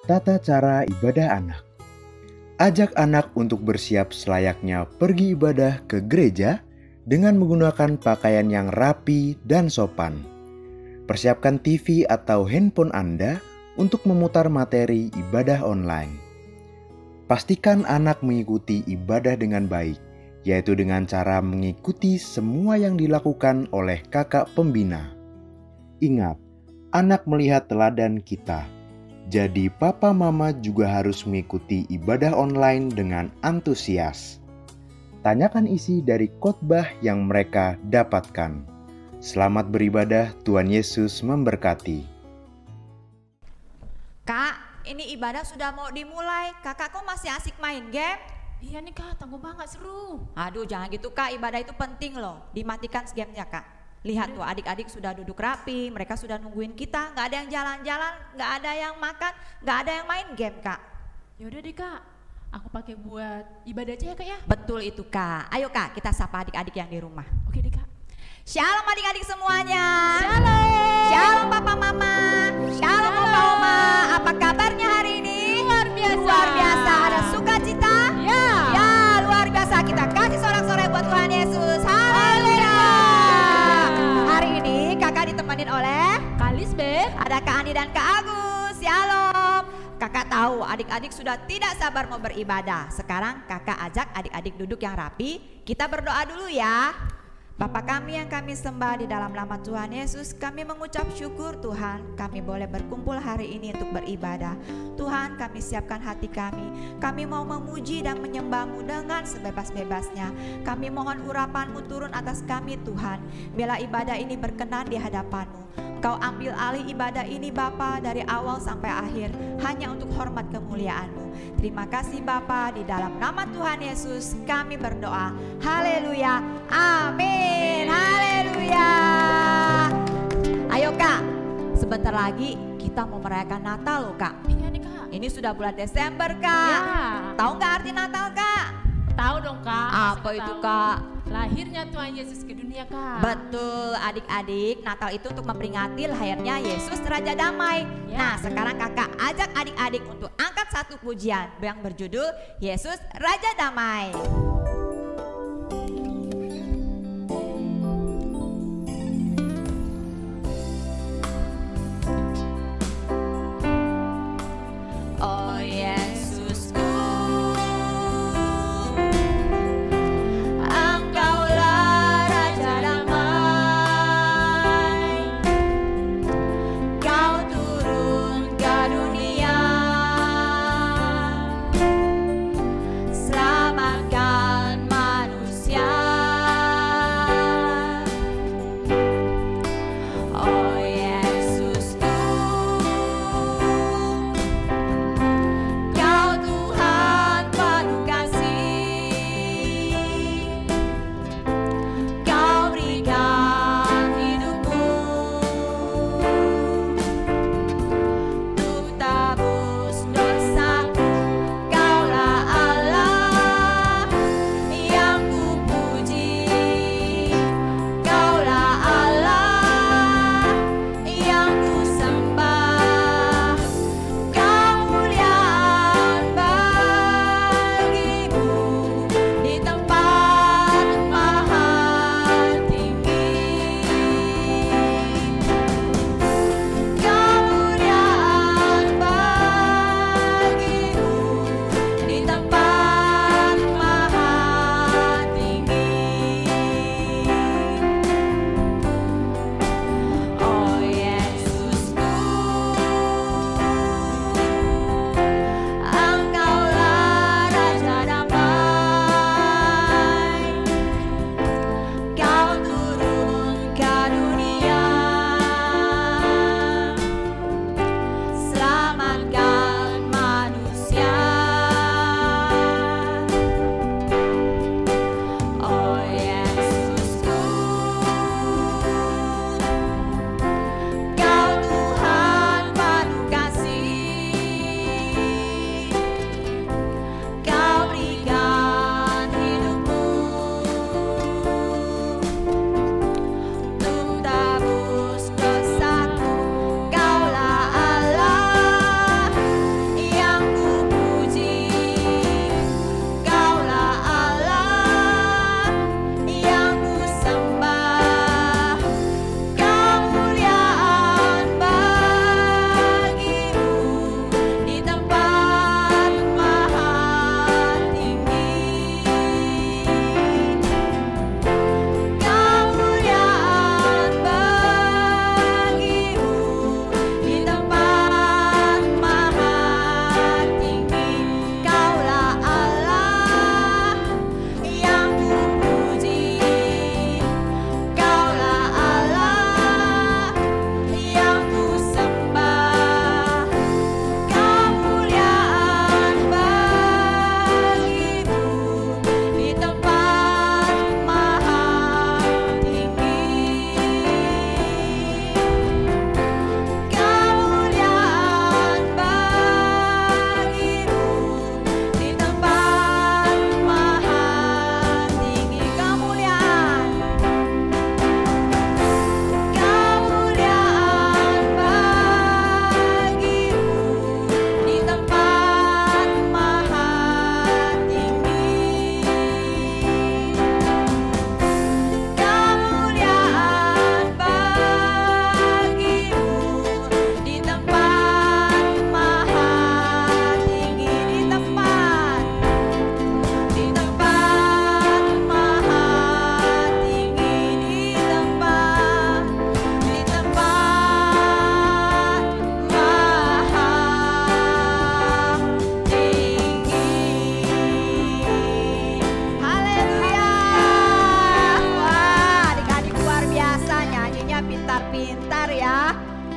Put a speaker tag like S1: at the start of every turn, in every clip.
S1: tata cara ibadah anak. Ajak anak untuk bersiap selayaknya pergi ibadah ke gereja dengan menggunakan pakaian yang rapi dan sopan. Persiapkan TV atau handphone Anda untuk memutar materi ibadah online. Pastikan anak mengikuti ibadah dengan baik, yaitu dengan cara mengikuti semua yang dilakukan oleh kakak pembina. Ingat, anak melihat teladan kita. Jadi papa mama juga harus mengikuti ibadah online dengan antusias. Tanyakan isi dari khotbah yang mereka dapatkan. Selamat beribadah, Tuhan Yesus memberkati.
S2: Kak, ini ibadah sudah mau dimulai. Kakak kok masih asik main game?
S3: Iya nih Kak, tangguh banget, seru.
S2: Aduh, jangan gitu Kak, ibadah itu penting loh. Dimatikan gamenya Kak. Lihat tuh, adik-adik sudah duduk rapi, mereka sudah nungguin kita. Gak ada yang jalan-jalan, gak ada yang makan, gak ada yang main game Kak.
S3: Yaudah deh Kak, aku pakai buat ibadah aja ya Kak ya.
S2: Betul itu Kak. Ayo Kak, kita sapa adik-adik yang di rumah.
S3: Oke deh Kak.
S2: Shalom adik-adik semuanya.
S3: Shalom.
S2: Shalom papa mama. Shalom opa oma. Apa kabarnya hari ini?
S3: Luar biasa.
S2: Luar biasa. Ada sukacita?
S3: Ya.
S2: Ya, luar biasa. Kita kasih sorak-sorai buat Tuhan Yesus. Haleluya. Hari ini kakak ditemenin oleh
S3: Kak Lisbeth,
S2: ada Kak Andi dan Kak Agus. Shalom. Kakak tahu adik-adik sudah tidak sabar mau beribadah. Sekarang kakak ajak adik-adik duduk yang rapi. Kita berdoa dulu ya. Bapa kami yang kami sembah, di dalam nama Tuhan Yesus kami mengucap syukur Tuhan, kami boleh berkumpul hari ini untuk beribadah. Tuhan, kami siapkan hati kami mau memuji dan menyembah-Mu dengan sebebas-bebasnya. Kami mohon urapan-Mu turun atas kami Tuhan, biarlah ibadah ini berkenan di hadapan-Mu. Engkau ambil alih ibadah ini Bapa dari awal sampai akhir, hanya untuk hormat kemuliaan-Mu. Terima kasih Bapa, di dalam nama Tuhan Yesus kami berdoa. Haleluya, amin, haleluya. Ayo Kak, sebentar lagi kita mau merayakan Natal loh Kak.
S3: iya nih Kak.
S2: Ini sudah bulan Desember Kak.
S3: Ya.
S2: Tahu nggak arti Natal Kak?
S3: Tahu dong Kak.
S2: Apa
S3: Pasti
S2: itu
S3: tahu.
S2: Kak?
S3: Lahirnya Tuhan Yesus ke dunia Kak.
S2: Betul adik-adik, Natal itu untuk memperingati lahirnya Yesus Raja Damai.
S3: Ya.
S2: Nah sekarang kakak ajak adik-adik untuk angkat satu pujian yang berjudul Yesus Raja Damai. Oh Yesusku, Engkaulah Raja Damai. Kau turun ke dunia, selamatkan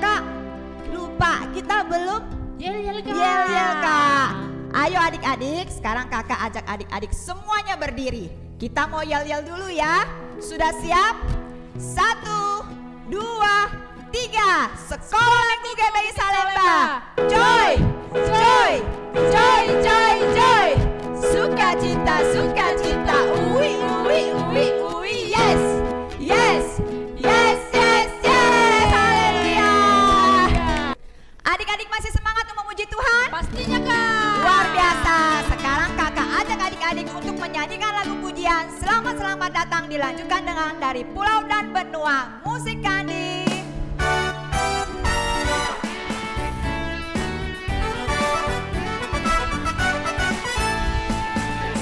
S2: Kak? Lupa, kita belum
S3: Yel-yel Kak.
S2: yel-yel Kak. Ayo adik-adik, sekarang kakak ajak adik-adik semuanya berdiri. Kita mau yel-yel dulu ya. Sudah siap? 1, 2, 3. Sekolah Minggu GBI Salemba. Joy, joy, joy, joy, joy. Sukacita, sukacita. Uwi, uwi, uwi, uwi. Yes, yes, yes, yes, yes. Haleluya. Adik-adik masih semangat untuk memuji Tuhan?
S3: Pastinya Kak.
S2: Luar biasa. Sekarang kakak ajak adik-adik untuk menyanyikan lagu pujian Selamat datang, dilanjutkan dengan Dari Pulau dan Benua. Musik Kandi.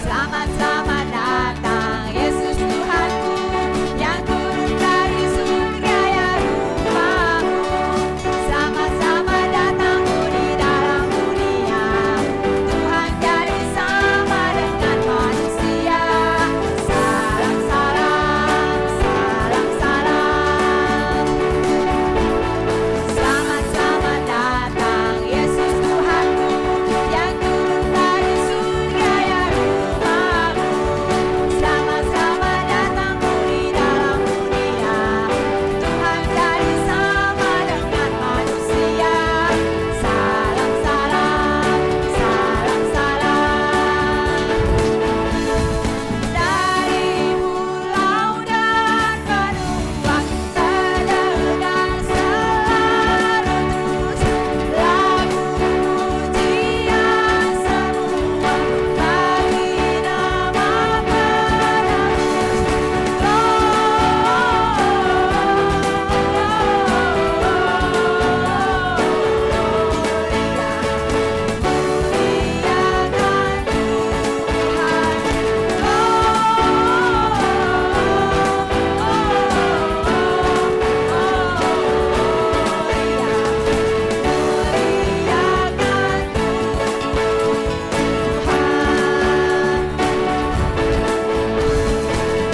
S2: Selamat datang Yesus Tuhanku, yang turun dari surga ya rumahku. Selamat datang di dalam dunia, Tuhan jadi sama dengan manusia. Salam, salam, salam, salam. Selamat datang Yesus Tuhanku, yang turun dari surga ya rumahku. Selamat datang di dalam dunia, Tuhan jadi sama dengan manusia. Salam, salam, salam, salam. Dari pulau dan benua terdengar selalu terus lagu pujian semua bagi nama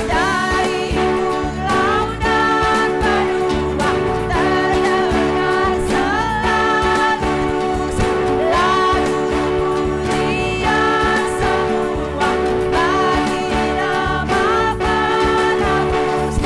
S2: dari pulau dan benua terdengar selalu terus lagu pujian semua bagi nama penebus.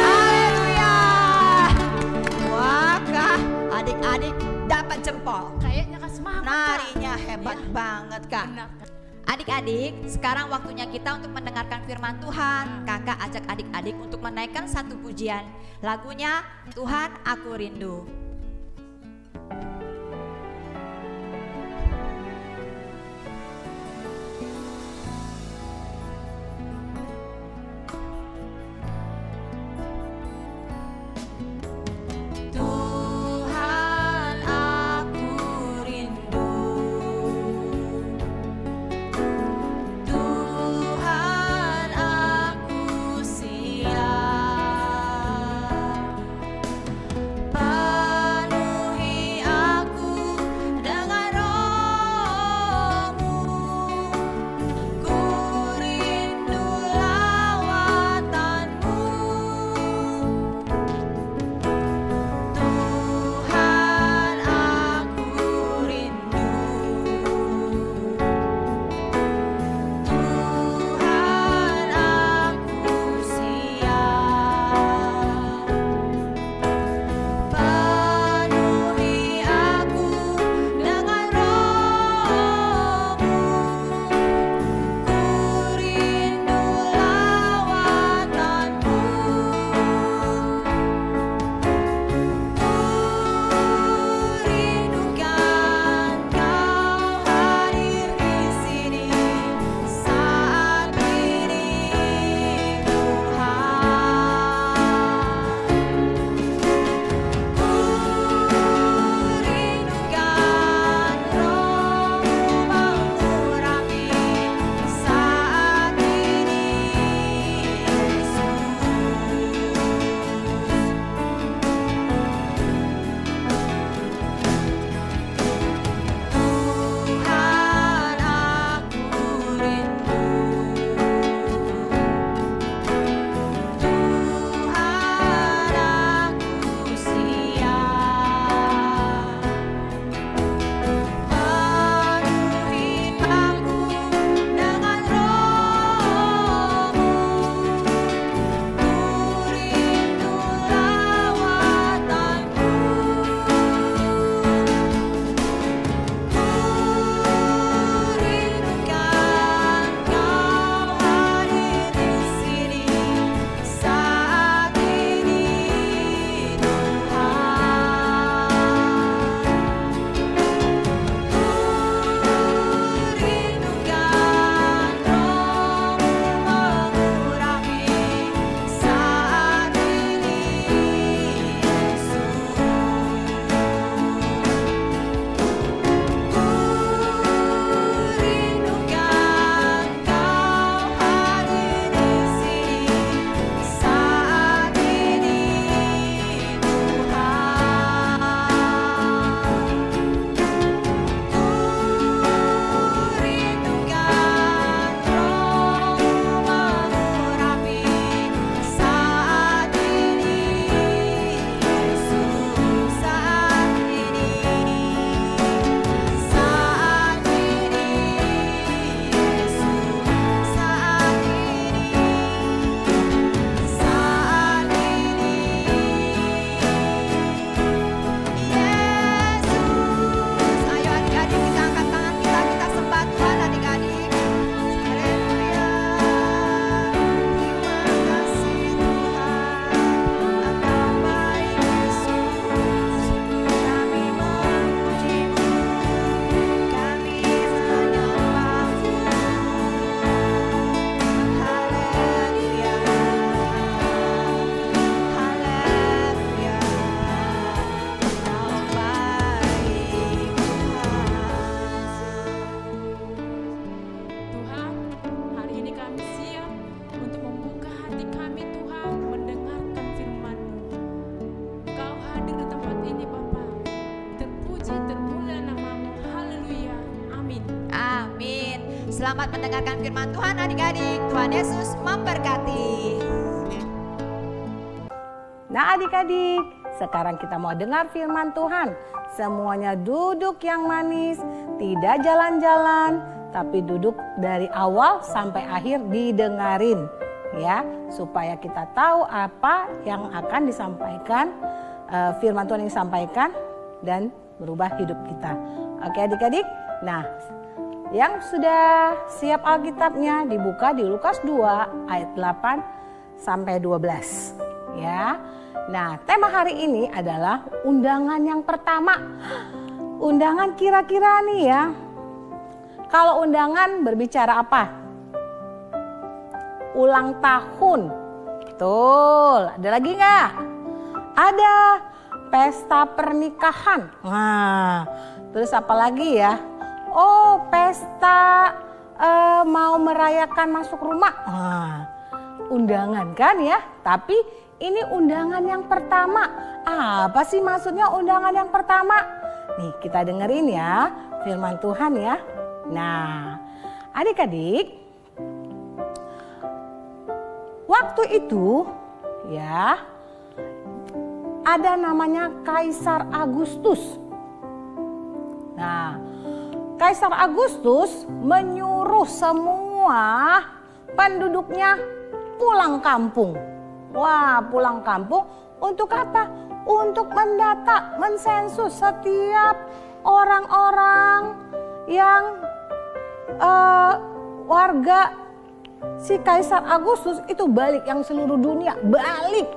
S2: Haleluya. Wah, Kak, adik-adik dapat jempol.
S3: Kayaknya Kak semangat Kak.
S2: Narinya hebat
S3: Iya.
S2: banget, Kak.
S3: Benar Kak.
S2: Adik-adik, sekarang waktunya kita untuk mendengarkan firman Tuhan. Kakak ajak adik-adik untuk menaikkan satu pujian. Lagunya Tuhan Aku Rindu. Tuhan aku rindu, Tuhan aku siap. Selamat mendengarkan firman Tuhan adik-adik. Tuhan Yesus memberkati.
S4: Nah adik-adik, sekarang kita mau dengar firman Tuhan. Semuanya duduk yang manis, tidak jalan-jalan, tapi duduk dari awal sampai akhir didengarin. Ya, supaya kita tahu apa yang akan disampaikan, firman Tuhan yang disampaikan dan berubah hidup kita. Oke adik-adik, nah yang sudah siap Alkitabnya dibuka di Lukas 2 ayat 8 sampai 12. Ya. Nah, tema hari ini adalah undangan yang pertama. Undangan kira-kira nih ya. Kalau undangan berbicara apa? Ulang tahun. Betul. Ada lagi nggak? Ada pesta pernikahan. Nah, terus apa lagi ya? Oh, pesta mau merayakan masuk rumah. Nah, undangan kan ya? Tapi ini undangan yang pertama. Apa sih maksudnya undangan yang pertama? Nih kita dengerin ya firman Tuhan ya. Nah adik-adik, waktu itu ya ada namanya Kaisar Agustus. Nah Kaisar Agustus menyuruh semua penduduknya pulang kampung. Wah, pulang kampung untuk apa? Untuk mendata, mensensus setiap orang-orang yang warga si Kaisar Agustus itu balik, yang seluruh dunia balik.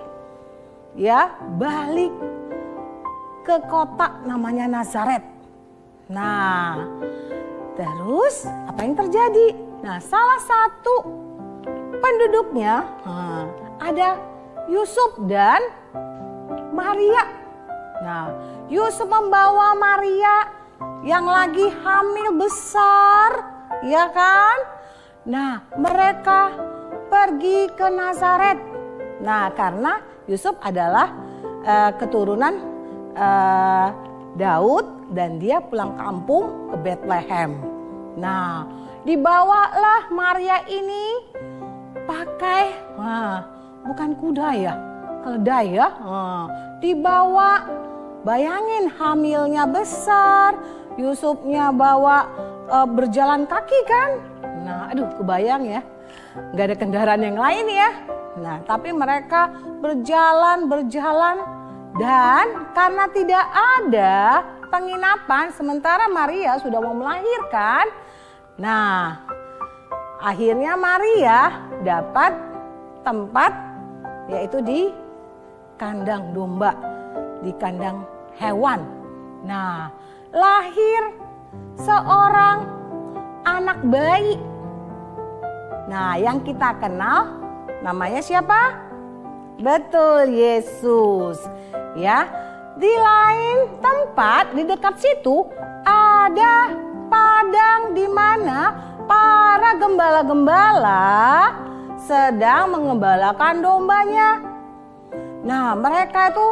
S4: Ya, balik ke kota namanya Nazaret. Nah, terus apa yang terjadi? Nah, salah satu penduduknya ada Yusuf dan Maria. Nah, Yusuf membawa Maria yang lagi hamil besar, ya kan? Nah, mereka pergi ke Nazaret. Nah, karena Yusuf adalah keturunan Daud dan dia pulang kampung ke Bethlehem. Nah, dibawalah Maria ini pakai bukan kuda ya, keledai ya. Dibawa, bayangin hamilnya besar, Yusufnya bawa berjalan kaki kan. Nah aduh kebayang ya, gak ada kendaraan yang lain ya. Nah tapi mereka berjalan dan karena tidak ada penginapan sementara Maria sudah mau melahirkan. Nah akhirnya Maria dapat tempat yaitu di kandang domba, di kandang hewan. Nah, lahir seorang anak bayi. Nah, yang kita kenal namanya siapa? Betul, Yesus. Ya, di lain tempat di dekat situ ada padang di mana para gembala-gembala sedang mengembalakan dombanya. Nah mereka itu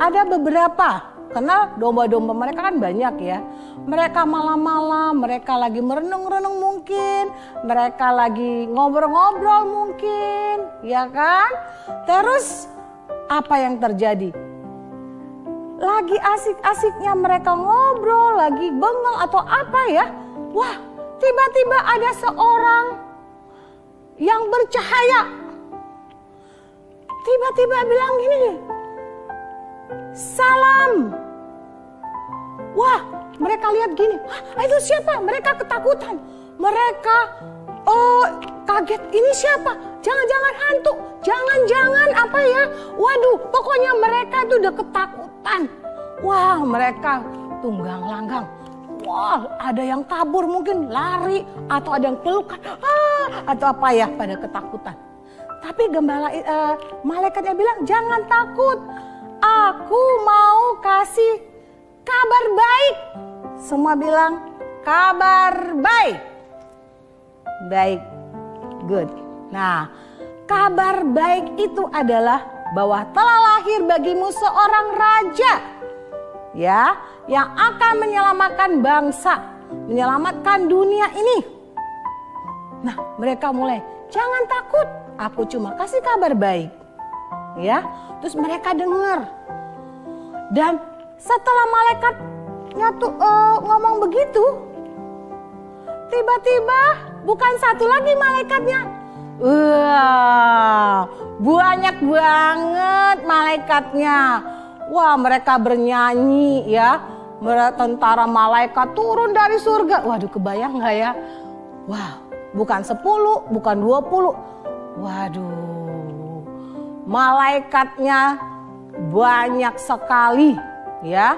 S4: ada beberapa, karena domba-domba mereka kan banyak ya. Mereka malam-malam, mereka lagi merenung-renung mungkin, mereka lagi ngobrol-ngobrol mungkin, ya kan? Terus apa yang terjadi? Lagi asik-asiknya mereka ngobrol, lagi bengong atau apa ya? Wah, tiba-tiba ada seorang yang bercahaya. Tiba-tiba bilang gini nih, salam. Wah, mereka lihat gini, itu siapa? Mereka ketakutan. Mereka kaget, ini siapa? Jangan-jangan hantu, jangan-jangan apa ya? Waduh, pokoknya mereka itu udah ketakutan. Wah, mereka tunggang langgang. Wah, ada yang kabur mungkin lari atau ada yang pelukan atau apa ya, pada ketakutan. Tapi gembala malaikatnya bilang jangan takut, aku mau kasih kabar baik. Semua bilang kabar baik. Baik, good. Nah, kabar baik itu adalah bahwa telah lahir bagimu seorang raja, ya, yang akan menyelamatkan bangsa. menyelamatkan dunia ini. Nah, mereka mulai, jangan takut, aku cuma kasih kabar baik. Ya, terus mereka dengar. Dan setelah malaikatnya tuh ngomong begitu, tiba-tiba bukan satu lagi malaikatnya. Wah, banyak banget malaikatnya. Wah, mereka bernyanyi ya. Tentara malaikat turun dari surga. Waduh, kebayang gak ya? Wah, bukan 10, bukan 20. Waduh, malaikatnya banyak sekali ya.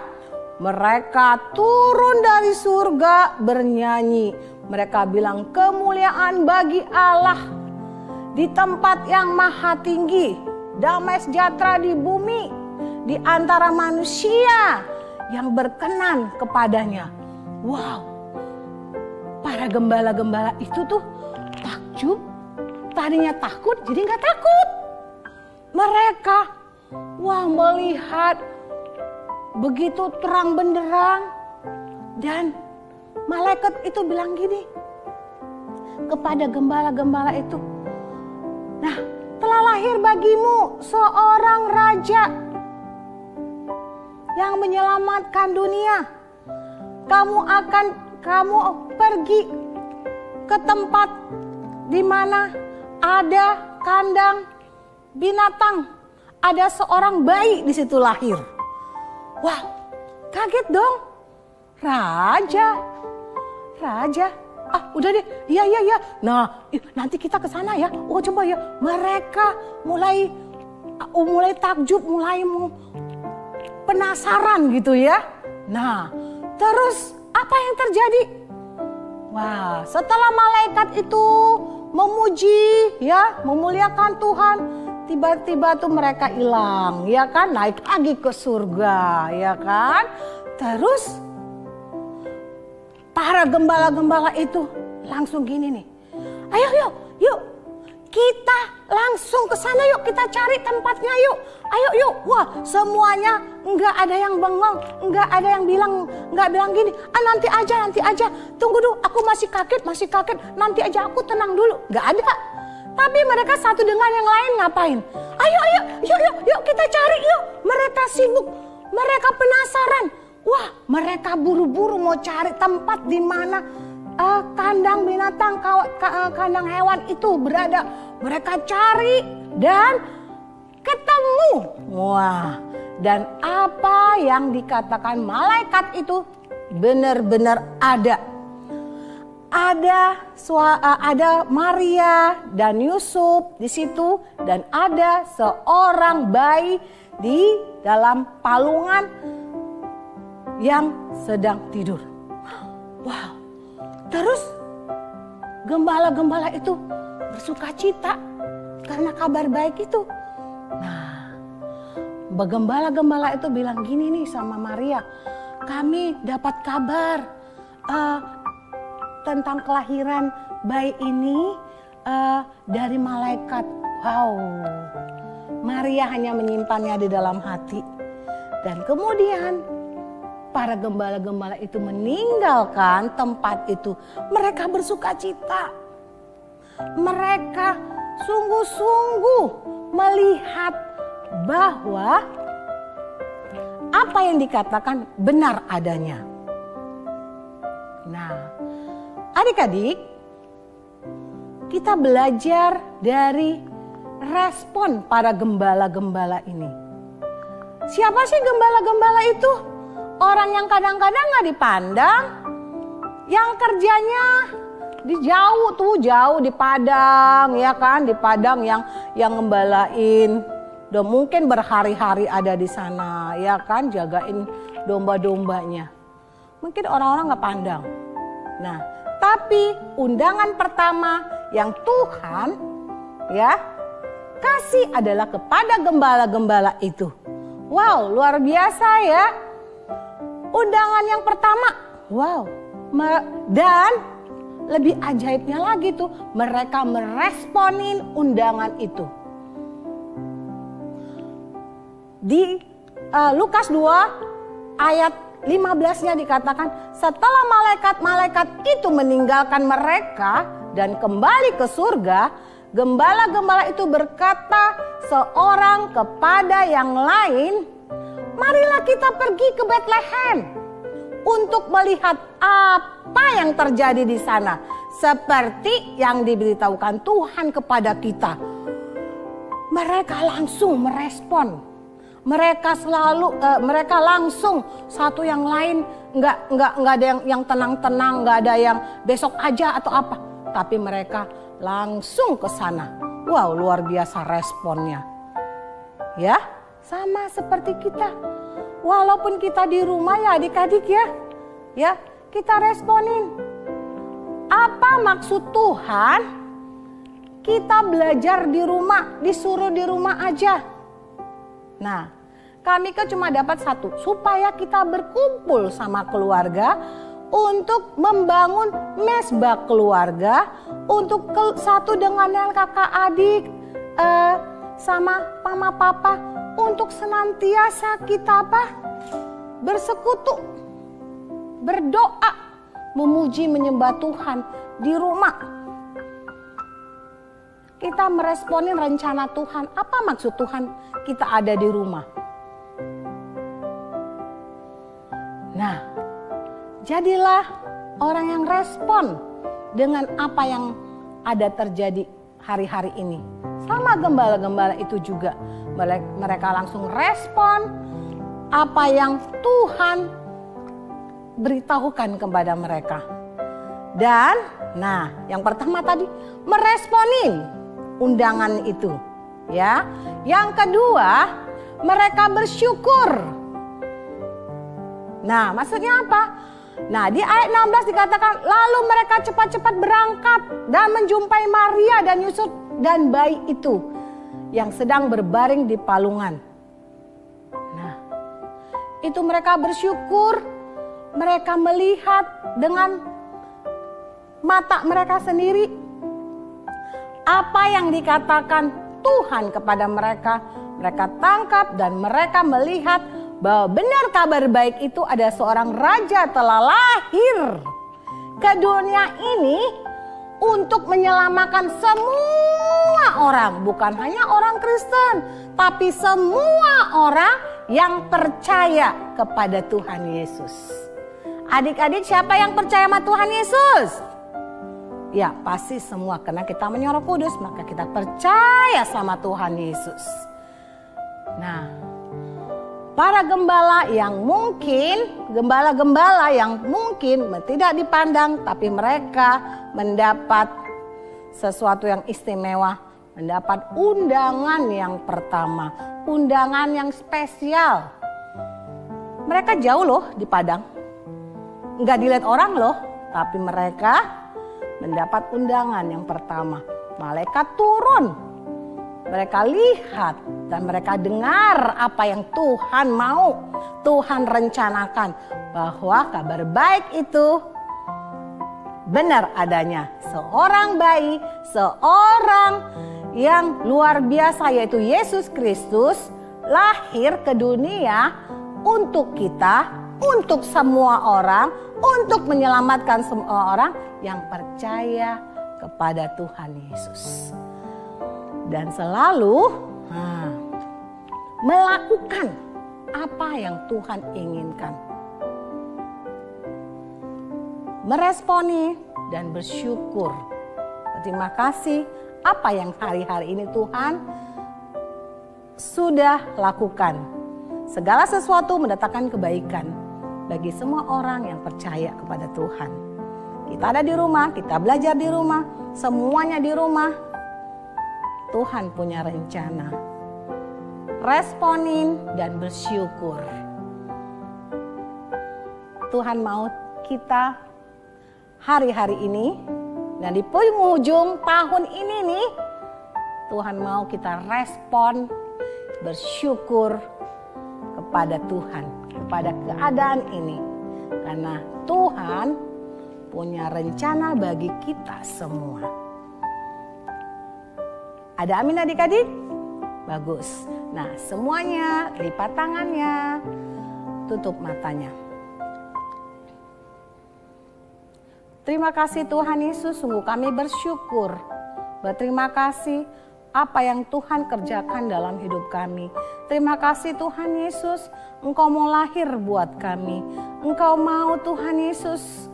S4: Mereka turun dari surga bernyanyi. Mereka bilang, kemuliaan bagi Allah di tempat yang maha tinggi, damai sejahtera di bumi, di antara manusia yang berkenan kepadanya. Wow, para gembala-gembala itu tuh takjub. Tadinya takut jadi gak takut. Mereka melihat begitu terang benderang. Dan malaikat itu bilang gini kepada gembala-gembala itu, nah, telah lahir bagimu seorang raja yang menyelamatkan dunia. Kamu pergi ke tempat di mana ada kandang binatang. Ada seorang bayi di situ lahir. Wah, kaget dong. Raja. Ah, udah deh. Iya. Nah, nanti kita ke sana ya. Oh, coba ya. Mereka mulai takjub, mulai penasaran gitu ya. Nah, terus apa yang terjadi? Wah, setelah malaikat itu memuji ya, memuliakan Tuhan, tiba-tiba tuh mereka hilang ya kan, naik lagi ke surga ya kan. Terus para gembala-gembala itu langsung gini nih, ayo yuk kita langsung ke sana yuk, kita cari tempatnya yuk. Ayo yuk. Wah, semuanya enggak ada yang bengong, enggak ada yang enggak bilang gini, nanti aja. Tunggu dulu, aku masih kaget. Nanti aja, aku tenang dulu. Enggak ada. Tapi mereka satu dengan yang lain ngapain? Ayo, yuk kita cari yuk. Mereka sibuk, mereka penasaran. Wah, mereka buru-buru mau cari tempat di mana kandang binatang, kandang hewan itu berada. Mereka cari dan ketemu. Wah, dan apa yang dikatakan malaikat itu benar-benar ada. Ada Maria dan Yusuf di situ, dan ada seorang bayi di dalam palungan yang sedang tidur. Wow. Terus gembala-gembala itu bersuka cita karena kabar baik itu. Nah, gembala-gembala itu bilang gini nih sama Maria, kami dapat kabar tentang kelahiran bayi ini dari malaikat. Wow, Maria hanya menyimpannya di dalam hati. Dan kemudian para gembala-gembala itu meninggalkan tempat itu. Mereka bersuka cita. Mereka sungguh-sungguh melihat bahwa apa yang dikatakan benar adanya. Nah, adik-adik, kita belajar dari respon para gembala-gembala ini. Siapa sih gembala-gembala itu? Orang yang kadang-kadang gak dipandang, yang kerjanya jauh di padang, ya kan, di padang yang ngembalain. Udah mungkin berhari-hari ada di sana, ya kan, jagain domba-dombanya. Mungkin orang-orang gak pandang. Nah, tapi undangan pertama yang Tuhan ya kasih adalah kepada gembala-gembala itu. Wow, luar biasa ya. Undangan yang pertama, wow. Dan lebih ajaibnya lagi tuh, mereka meresponin undangan itu. Di Lukas 2 ayat 15-nya dikatakan, setelah malaikat-malaikat itu meninggalkan mereka dan kembali ke surga, gembala-gembala itu berkata seorang kepada yang lain, marilah kita pergi ke Betlehem untuk melihat apa yang terjadi di sana, seperti yang diberitahukan Tuhan kepada kita. Mereka langsung merespon. Mereka langsung satu yang lain, nggak ada yang tenang-tenang, nggak ada yang besok aja atau apa. Tapi mereka langsung ke sana. Wow, luar biasa responnya. Ya, sama seperti kita. Walaupun kita di rumah ya adik-adik ya kita responin. Apa maksud Tuhan? Kita belajar di rumah, disuruh di rumah aja. Nah, kami kan cuma dapat satu, supaya kita berkumpul sama keluarga untuk membangun mesbah keluarga, untuk satu dengan yang kakak adik sama mama papa, untuk senantiasa kita bersekutu, berdoa, memuji menyembah Tuhan di rumah. Kita meresponin rencana Tuhan. Apa maksud Tuhan kita ada di rumah? Nah, jadilah orang yang respon dengan apa yang ada terjadi hari-hari ini. Sama gembala-gembala itu juga. Mereka langsung respon apa yang Tuhan beritahukan kepada mereka. Dan, nah, yang pertama tadi meresponin undangan itu, ya. Yang kedua, mereka bersyukur. Nah, maksudnya apa? Nah, di ayat 16 dikatakan, lalu mereka cepat-cepat berangkat dan menjumpai Maria dan Yusuf dan bayi itu yang sedang berbaring di palungan. Nah, itu mereka bersyukur, mereka melihat dengan mata mereka sendiri apa yang dikatakan Tuhan kepada mereka. Mereka tangkap dan mereka melihat bahwa benar kabar baik itu, ada seorang raja telah lahir ke dunia ini untuk menyelamatkan semua orang. Bukan hanya orang Kristen, tapi semua orang yang percaya kepada Tuhan Yesus. Adik-adik, siapa yang percaya sama Tuhan Yesus? Ya, pasti semua, karena kita punya Roh Kudus, maka kita percaya sama Tuhan Yesus. Nah, para gembala yang mungkin tidak dipandang, tapi mereka mendapat sesuatu yang istimewa, mendapat undangan yang pertama, undangan yang spesial. Mereka jauh loh di padang, nggak dilihat orang loh, tapi mereka mendapat undangan yang pertama. Malaikat turun, mereka lihat dan mereka dengar apa yang Tuhan mau, Tuhan rencanakan, bahwa kabar baik itu benar adanya. Seorang bayi, seorang yang luar biasa, yaitu Yesus Kristus, lahir ke dunia untuk kita, untuk semua orang, untuk menyelamatkan semua orang yang percaya kepada Tuhan Yesus. Dan selalu melakukan apa yang Tuhan inginkan. Meresponi dan bersyukur. Terima kasih apa yang hari-hari ini Tuhan sudah lakukan. Segala sesuatu mendatangkan kebaikan bagi semua orang yang percaya kepada Tuhan. Kita ada di rumah, kita belajar di rumah, semuanya di rumah. Tuhan punya rencana. Responin dan bersyukur. Tuhan mau kita hari-hari ini dan di penghujung tahun ini nih, Tuhan mau kita respon bersyukur kepada Tuhan, kepada keadaan ini. Karena Tuhan punya rencana bagi kita semua. Ada amin adik-adik? Bagus. Nah, semuanya lipat tangannya, tutup matanya. Terima kasih Tuhan Yesus, sungguh kami bersyukur. Berterima kasih apa yang Tuhan kerjakan dalam hidup kami. Terima kasih Tuhan Yesus, Engkau mau lahir buat kami. Engkau mau Tuhan Yesus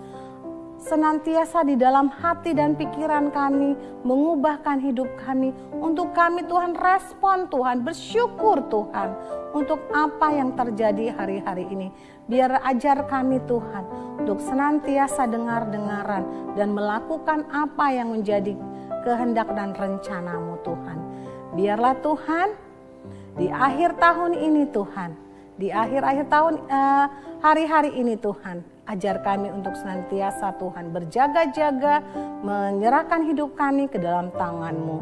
S4: senantiasa di dalam hati dan pikiran kami, mengubahkan hidup kami. Untuk kami Tuhan respon Tuhan, bersyukur Tuhan untuk apa yang terjadi hari-hari ini. Biar ajar kami Tuhan untuk senantiasa dengar-dengaran dan melakukan apa yang menjadi kehendak dan rencana-Mu Tuhan. Biarlah Tuhan di akhir tahun ini Tuhan, di akhir-akhir tahun hari-hari ini Tuhan, ajar kami untuk senantiasa Tuhan berjaga-jaga, menyerahkan hidup kami ke dalam tangan-Mu.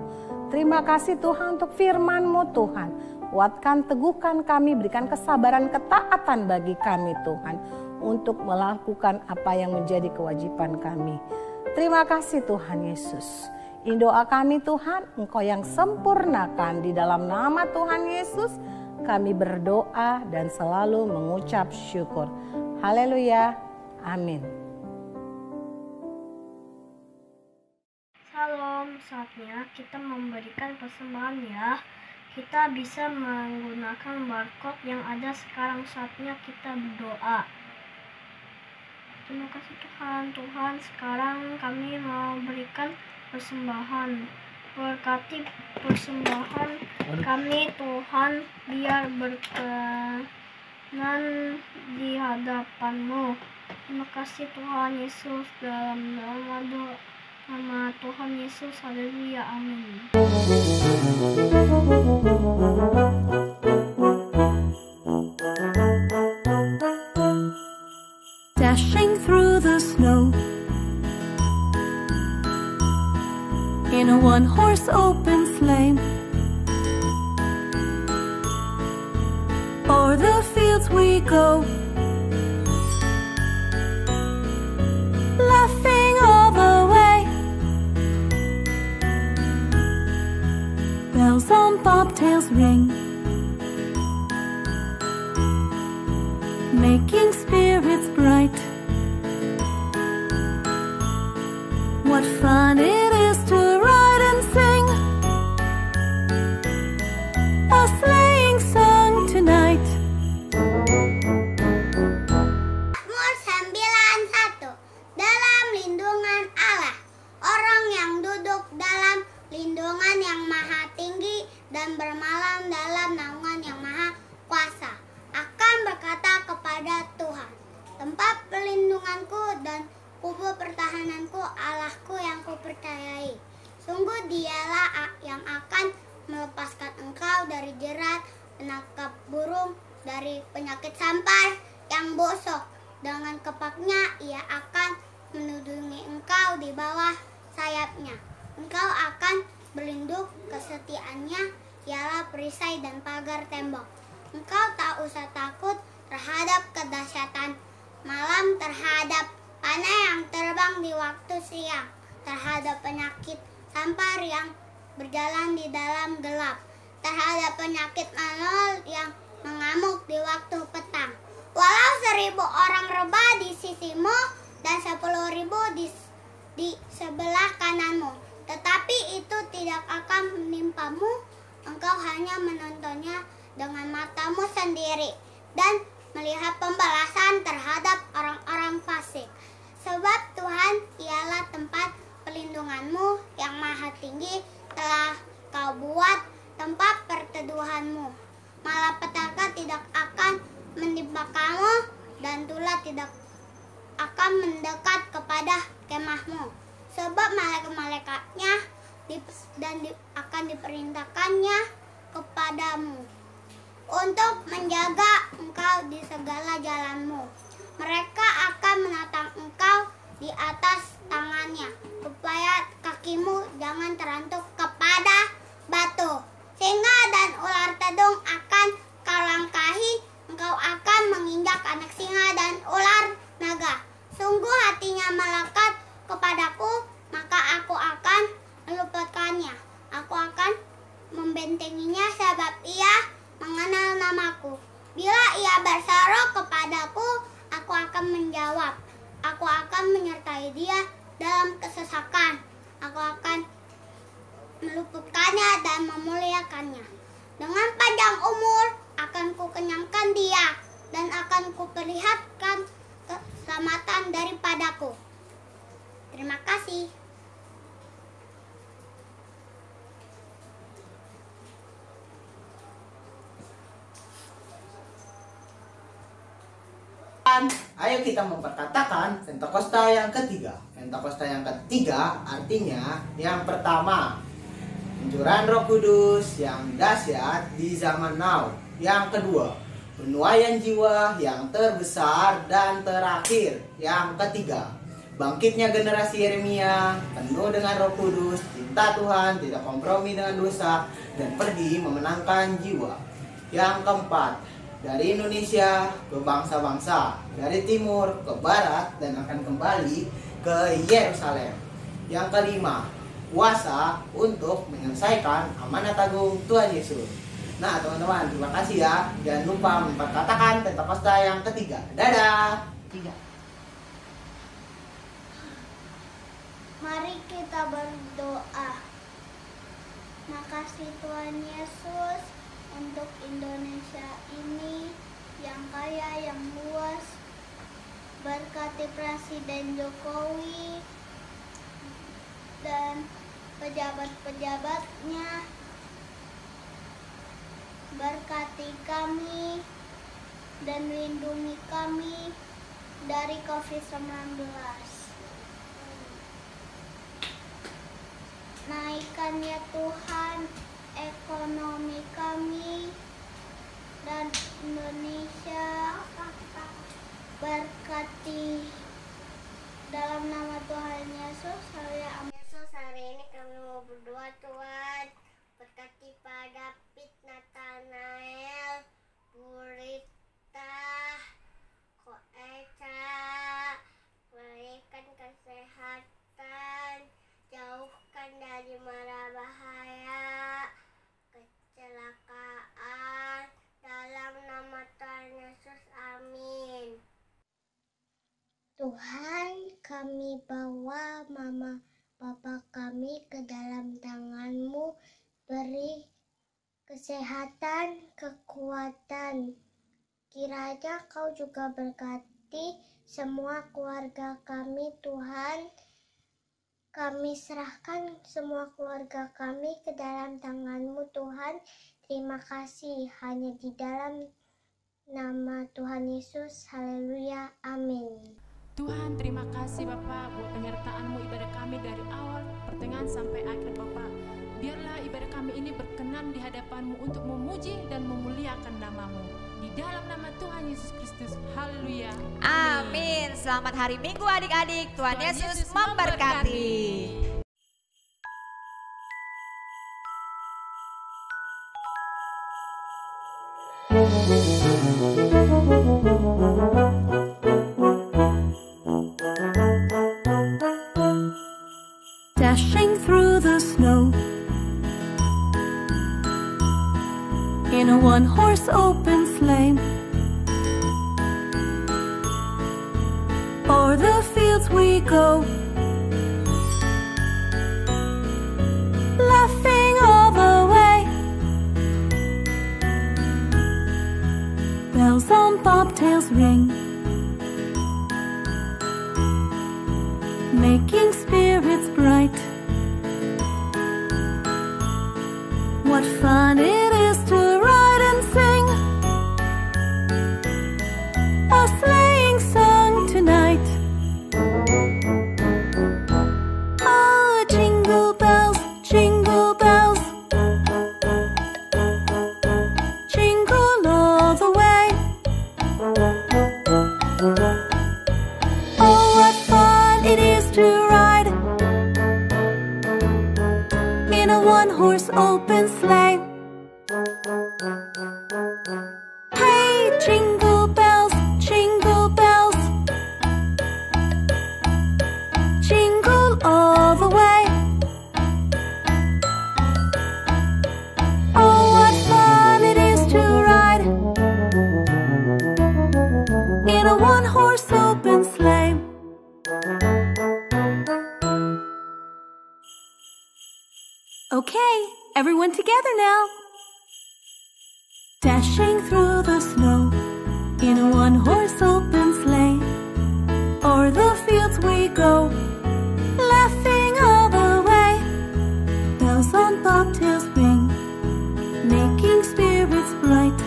S4: Terima kasih Tuhan untuk firman-Mu Tuhan. Kuatkan, teguhkan kami, berikan kesabaran, ketaatan bagi kami Tuhan, untuk melakukan apa yang menjadi kewajiban kami. Terima kasih Tuhan Yesus. Ini doa kami Tuhan, Engkau yang sempurnakan. Di dalam nama Tuhan Yesus kami berdoa dan selalu mengucap syukur. Haleluya. Amin.
S5: Salam, saatnya kita memberikan persembahan ya. Kita bisa menggunakan barcode yang ada sekarang, saatnya kita berdoa. Terima kasih Tuhan. Tuhan, sekarang kami mau berikan persembahan. Berkati persembahan kami Tuhan, biar berkenan di hadapan-Mu. Terima kasih Tuhan Yesus, dalam nama Tuhan Yesus, haleluya, amin.
S6: Dashing through the snow in a one-horse open sleigh, o'er the fields we go, laughing all the way. Bells on bobtails ring, making spirits bright. What fun it is to ride and sing a sleighing song tonight.
S7: Mazmur 91. Dalam lindungan Allah, orang yang duduk dalam lindungan yang maha tinggi dan bermalam dalam naungan yang maha kuasa akan berkata kepada Tuhan, tempat perlindunganku dan kubu pertahananku, Allahku yang kupercayai. Sungguh Dialah yang akan melepaskan engkau dari jerat penangkap burung, dari penyakit sampar yang busuk. Dengan kepaknya Ia akan melindungi engkau di bawah sayapnya. Engkau akan berlindung, kesetiaannya ialah perisai dan pagar tembok. Engkau tak usah takut terhadap kedahsyatan malam, terhadap panah yang terbang di waktu siang, terhadap penyakit sampar yang berjalan di dalam gelap, terhadap penyakit manul yang mengamuk di waktu petang. Walau 1.000 orang rebah di sisimu dan 10.000 di sebelah kananmu, tetapi itu tidak akan menimpamu. Engkau hanya menontonnya dengan matamu sendiri dan melihat pembalasan terhadap orang-orang fasik. Sebab Tuhan ialah tempat perlindunganmu yang maha tinggi, telah kau buat tempat perteduhanmu. Malapetaka tidak akan menimpa kamu, dan tulah tidak akan mendekat kepada kemahmu. Sebab malaikat-malaikatnya akan diperintahkannya kepadamu untuk menjaga engkau di segala jalanmu. Mereka akan menatang engkau di atas tangannya, supaya kakimu jangan terantuk kepada batu. Singa dan ular tedung akan kau langkahi, engkau akan menginjak anak singa dan ular naga. Sungguh hatinya melekat kepadaku, maka aku akan meluputkannya. Aku akan membentenginya sebab ia mengenal namaku. Bila ia berseru kepadaku, aku akan menjawab. Aku akan menyertai dia memuliakannya dan memuliakannya. Dengan panjang umur akan kukenyangkan dia dan akan kuperlihatkan keselamatan daripadaku. Terima kasih.
S8: Ayo kita memperkatakan Pentakosta yang ketiga. Pentakosta yang ketiga artinya yang pertama, pencurahan Roh Kudus yang dahsyat di zaman now. Yang kedua, penuaian jiwa yang terbesar dan terakhir. Yang ketiga, bangkitnya generasi Yeremia penuh dengan Roh Kudus, cinta Tuhan, tidak kompromi dengan dosa, dan pergi memenangkan jiwa. Yang keempat, dari Indonesia ke bangsa-bangsa, dari timur ke barat, dan akan kembali ke Yerusalem. Yang kelima, puasa untuk menyelesaikan amanat agung Tuhan Yesus. Nah teman-teman, terima kasih ya. Jangan lupa memperkatakan Pentakosta yang ketiga. Dadah.
S7: Mari kita berdoa. Makasih Tuhan Yesus untuk Indonesia ini yang kaya, yang luas. Berkati Presiden Jokowi dan pejabat-pejabatnya. Berkati kami dan lindungi kami dari COVID-19. Naikkan ya Tuhan ekonomi kami dan Indonesia. Berkati dalam nama Tuhan Yesus. Amin. Yesus, hari ini kami mau berdoa Tuhan. Berkati Pak David, Nathanael, Burita, Ko Eca, berikan kesehatan, jauhkan dari mara bahaya, kecelakaan, dalam nama Tuhan Yesus, amin. Tuhan, kami bawa mama papa kami ke dalam tangan-Mu, beri kesehatan, kekuatan. Kiranya Kau juga berkati semua keluarga kami, Tuhan. Kami serahkan semua keluarga kami ke dalam tangan-Mu, Tuhan. Terima kasih, hanya di dalam nama Tuhan Yesus. Haleluya, amin.
S3: Tuhan, terima kasih Bapak buat penyertaan-Mu ibadah kami dari awal, pertengahan sampai akhir Bapak. Biarlah ibadah kami ini berkenan di hadapan-Mu untuk memuji dan memuliakan nama-Mu. Di dalam nama Tuhan Yesus Kristus. Haleluya.
S2: Amin. Selamat hari Minggu adik-adik. Tuhan Yesus memberkati.
S6: Dashing through the snow in a one-horse open sleigh, o'er the fields we go, laughing all the way. Bells on bobtails ring, making spirits bright. What fun it is to ride and sing a sleighing song tonight. Oh, jingle bells, jingle bells, jingle all the way. Oh, what fun it is to ride in a one-horse open sleigh. Hey, jingle bells, jingle all the way. Oh, what fun it is to ride in a one-horse open sleigh. Okay. everyone together now. Dashing through the snow in a one-horse open sleigh. O'er the fields we go, laughing all the way. Bells on bobtails ring, making spirits bright.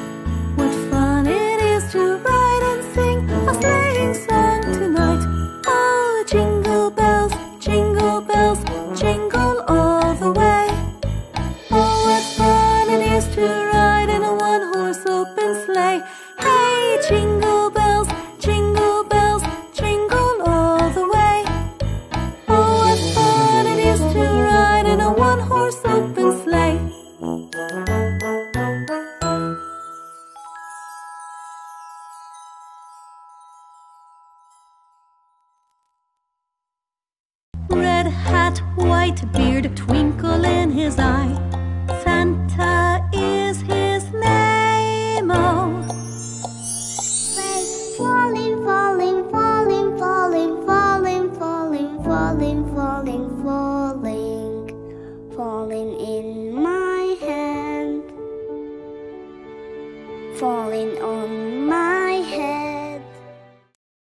S6: What fun it is to ride and sing a sleighing song tonight. Oh, jingle bells, jingle all the way. Oh, what fun it is to ride in a one-horse open sleigh. Hey, jingle bells, jingle all the way. Oh, what fun it is to ride in a one-horse open sleigh. Red hat, white beard, twinkle in his eye.